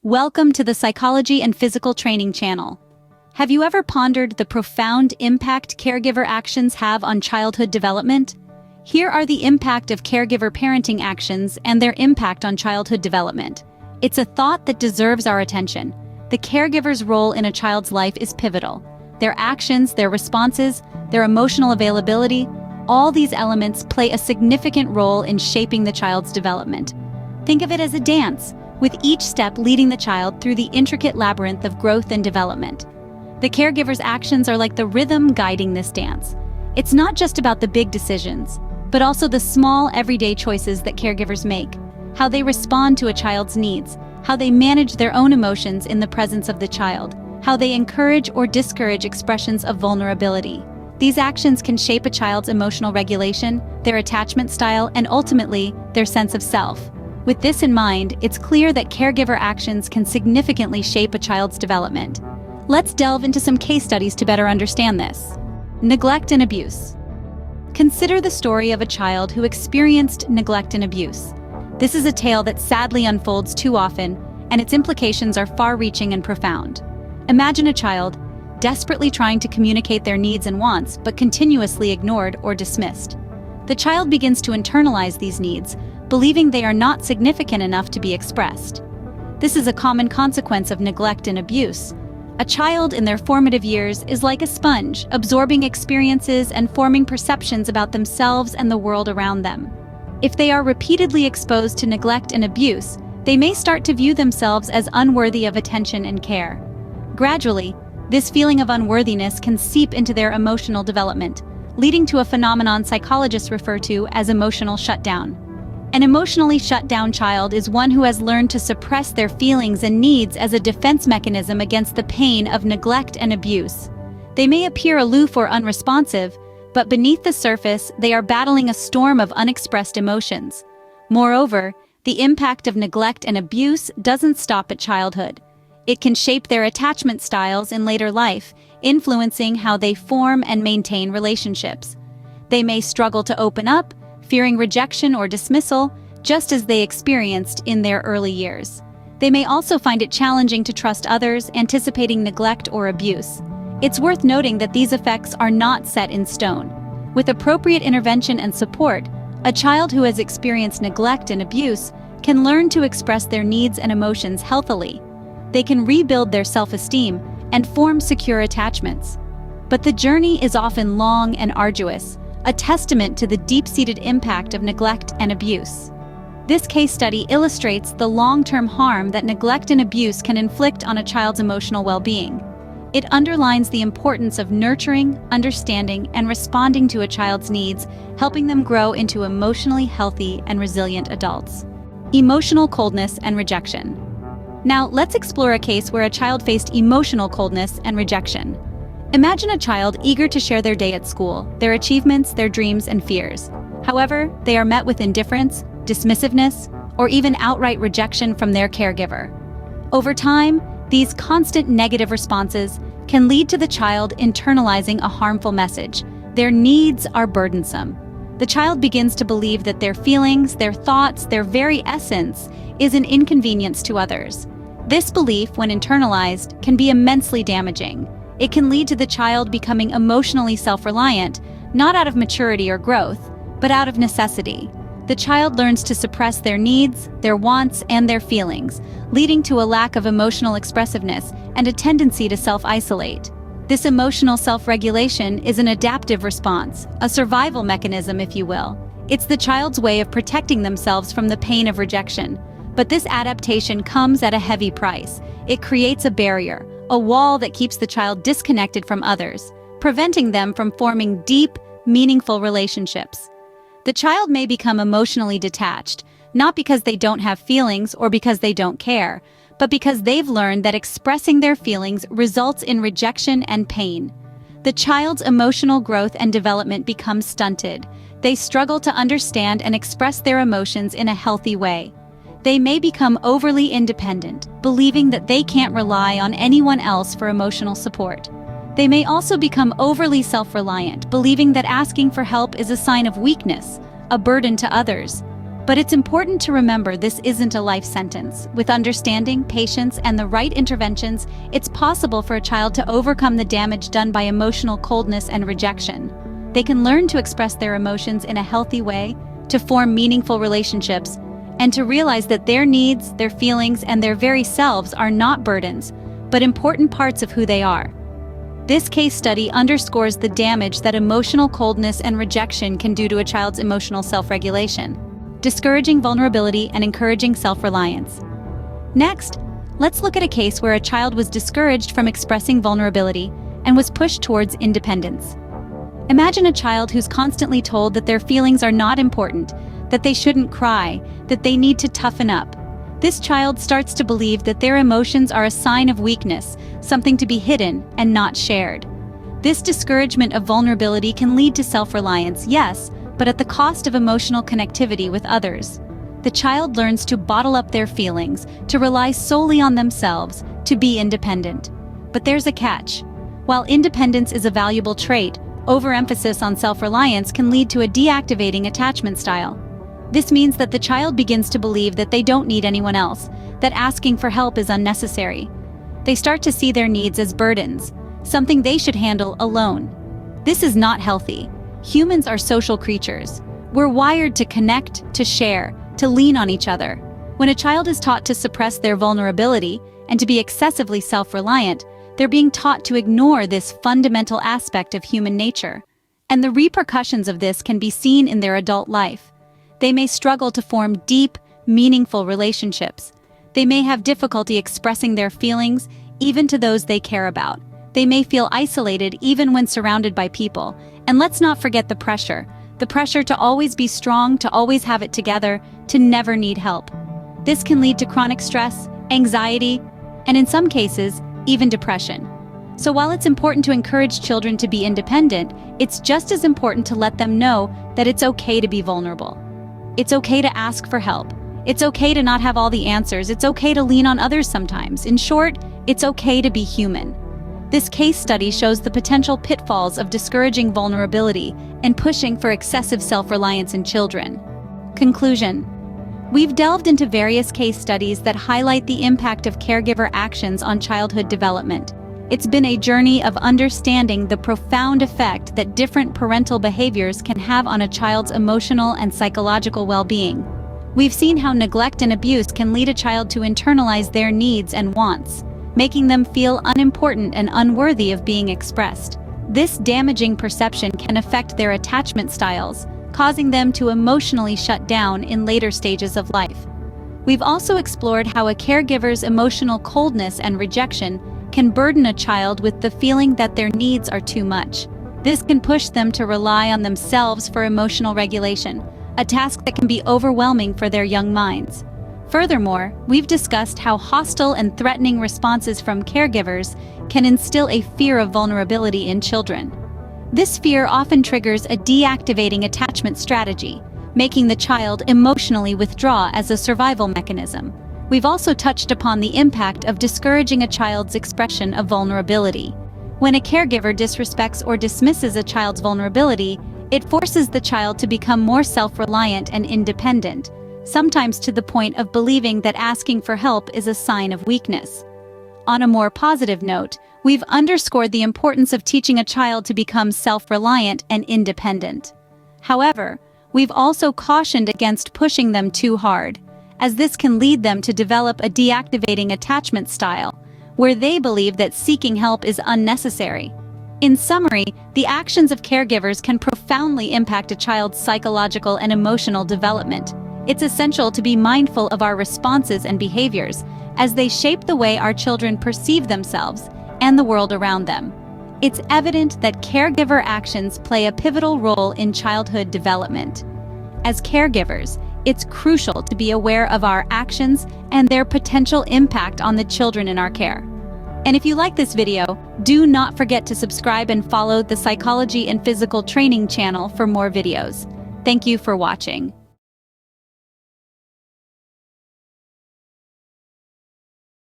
Welcome to the Psychology and Physical Training channel. Have you ever pondered the profound impact caregiver actions have on childhood development? Here are the impact of caregiver parenting actions and their impact on childhood development. It's a thought that deserves our attention. The caregiver's role in a child's life is pivotal. Their actions, their responses, their emotional availability, all these elements play a significant role in shaping the child's development. Think of it as a dance, with each step leading the child through the intricate labyrinth of growth and development. The caregiver's actions are like the rhythm guiding this dance. It's not just about the big decisions, but also the small, everyday choices that caregivers make, how they respond to a child's needs, how they manage their own emotions in the presence of the child, how they encourage or discourage expressions of vulnerability. These actions can shape a child's emotional regulation, their attachment style, and ultimately, their sense of self. With this in mind, it's clear that caregiver actions can significantly shape a child's development. Let's delve into some case studies to better understand this. Neglect and abuse. Consider the story of a child who experienced neglect and abuse. This is a tale that sadly unfolds too often, and its implications are far-reaching and profound. Imagine a child desperately trying to communicate their needs and wants, but continuously ignored or dismissed. The child begins to internalize these needs, believing they are not significant enough to be expressed. This is a common consequence of neglect and abuse. A child in their formative years is like a sponge, absorbing experiences and forming perceptions about themselves and the world around them. If they are repeatedly exposed to neglect and abuse, they may start to view themselves as unworthy of attention and care. Gradually, this feeling of unworthiness can seep into their emotional development, leading to a phenomenon psychologists refer to as emotional shutdown. An emotionally shut down child is one who has learned to suppress their feelings and needs as a defense mechanism against the pain of neglect and abuse. They may appear aloof or unresponsive, but beneath the surface, they are battling a storm of unexpressed emotions. Moreover, the impact of neglect and abuse doesn't stop at childhood. It can shape their attachment styles in later life, influencing how they form and maintain relationships. They may struggle to open up, fearing rejection or dismissal, just as they experienced in their early years. They may also find it challenging to trust others, anticipating neglect or abuse. It's worth noting that these effects are not set in stone. With appropriate intervention and support, a child who has experienced neglect and abuse can learn to express their needs and emotions healthily. They can rebuild their self-esteem and form secure attachments. But the journey is often long and arduous, a testament to the deep-seated impact of neglect and abuse. This case study illustrates the long-term harm that neglect and abuse can inflict on a child's emotional well-being. It underlines the importance of nurturing, understanding, and responding to a child's needs, helping them grow into emotionally healthy and resilient adults. Emotional coldness and rejection. Now, let's explore a case where a child faced emotional coldness and rejection. Imagine a child eager to share their day at school, their achievements, their dreams, and fears. However, they are met with indifference, dismissiveness, or even outright rejection from their caregiver. Over time, these constant negative responses can lead to the child internalizing a harmful message. Their needs are burdensome. The child begins to believe that their feelings, their thoughts, their very essence is an inconvenience to others. This belief, when internalized, can be immensely damaging. It can lead to the child becoming emotionally self-reliant, not out of maturity or growth, but out of necessity. The child learns to suppress their needs, their wants, and their feelings, leading to a lack of emotional expressiveness and a tendency to self-isolate. This emotional self-regulation is an adaptive response, a survival mechanism, if you will. It's the child's way of protecting themselves from the pain of rejection. But this adaptation comes at a heavy price. It creates a barrier, a wall that keeps the child disconnected from others, preventing them from forming deep, meaningful relationships. The child may become emotionally detached, not because they don't have feelings or because they don't care, but because they've learned that expressing their feelings results in rejection and pain. The child's emotional growth and development becomes stunted. They struggle to understand and express their emotions in a healthy way. They may become overly independent, believing that they can't rely on anyone else for emotional support. They may also become overly self-reliant, believing that asking for help is a sign of weakness, a burden to others. But it's important to remember this isn't a life sentence. With understanding, patience, and the right interventions, it's possible for a child to overcome the damage done by emotional coldness and rejection. They can learn to express their emotions in a healthy way, to form meaningful relationships, and to realize that their needs, their feelings, and their very selves are not burdens, but important parts of who they are. This case study underscores the damage that emotional coldness and rejection can do to a child's emotional self-regulation, discouraging vulnerability and encouraging self-reliance. Next, let's look at a case where a child was discouraged from expressing vulnerability and was pushed towards independence. Imagine a child who's constantly told that their feelings are not important, that they shouldn't cry, that they need to toughen up. This child starts to believe that their emotions are a sign of weakness, something to be hidden and not shared. This discouragement of vulnerability can lead to self-reliance, yes, but at the cost of emotional connectivity with others. The child learns to bottle up their feelings, to rely solely on themselves, to be independent. But there's a catch. While independence is a valuable trait, overemphasis on self-reliance can lead to a deactivating attachment style. This means that the child begins to believe that they don't need anyone else, that asking for help is unnecessary. They start to see their needs as burdens, something they should handle alone. This is not healthy. Humans are social creatures. We're wired to connect, to share, to lean on each other. When a child is taught to suppress their vulnerability and to be excessively self-reliant, they're being taught to ignore this fundamental aspect of human nature. And the repercussions of this can be seen in their adult life. They may struggle to form deep, meaningful relationships. They may have difficulty expressing their feelings, even to those they care about. They may feel isolated even when surrounded by people. And let's not forget the pressure to always be strong, to always have it together, to never need help. This can lead to chronic stress, anxiety, and in some cases, even depression. So while it's important to encourage children to be independent, it's just as important to let them know that it's okay to be vulnerable. It's okay to ask for help. It's okay to not have all the answers. It's okay to lean on others sometimes. In short, it's okay to be human. This case study shows the potential pitfalls of discouraging vulnerability and pushing for excessive self-reliance in children. Conclusion. We've delved into various case studies that highlight the impact of caregiver actions on childhood development. It's been a journey of understanding the profound effect that different parental behaviors can have on a child's emotional and psychological well-being. We've seen how neglect and abuse can lead a child to internalize their needs and wants, making them feel unimportant and unworthy of being expressed. This damaging perception can affect their attachment styles, causing them to emotionally shut down in later stages of life. We've also explored how a caregiver's emotional coldness and rejection can burden a child with the feeling that their needs are too much. This can push them to rely on themselves for emotional regulation, a task that can be overwhelming for their young minds. Furthermore, we've discussed how hostile and threatening responses from caregivers can instill a fear of vulnerability in children. This fear often triggers a deactivating attachment strategy, making the child emotionally withdraw as a survival mechanism. We've also touched upon the impact of discouraging a child's expression of vulnerability. When a caregiver disrespects or dismisses a child's vulnerability, it forces the child to become more self-reliant and independent, sometimes to the point of believing that asking for help is a sign of weakness. On a more positive note, we've underscored the importance of teaching a child to become self-reliant and independent. However, we've also cautioned against pushing them too hard, as this can lead them to develop a deactivating attachment style, where they believe that seeking help is unnecessary. In summary, the actions of caregivers can profoundly impact a child's psychological and emotional development. It's essential to be mindful of our responses and behaviors, as they shape the way our children perceive themselves and the world around them. It's evident that caregiver actions play a pivotal role in childhood development. As caregivers, it's crucial to be aware of our actions and their potential impact on the children in our care. And if you like this video, do not forget to subscribe and follow the Psychology and Physical Training channel for more videos. Thank you for watching.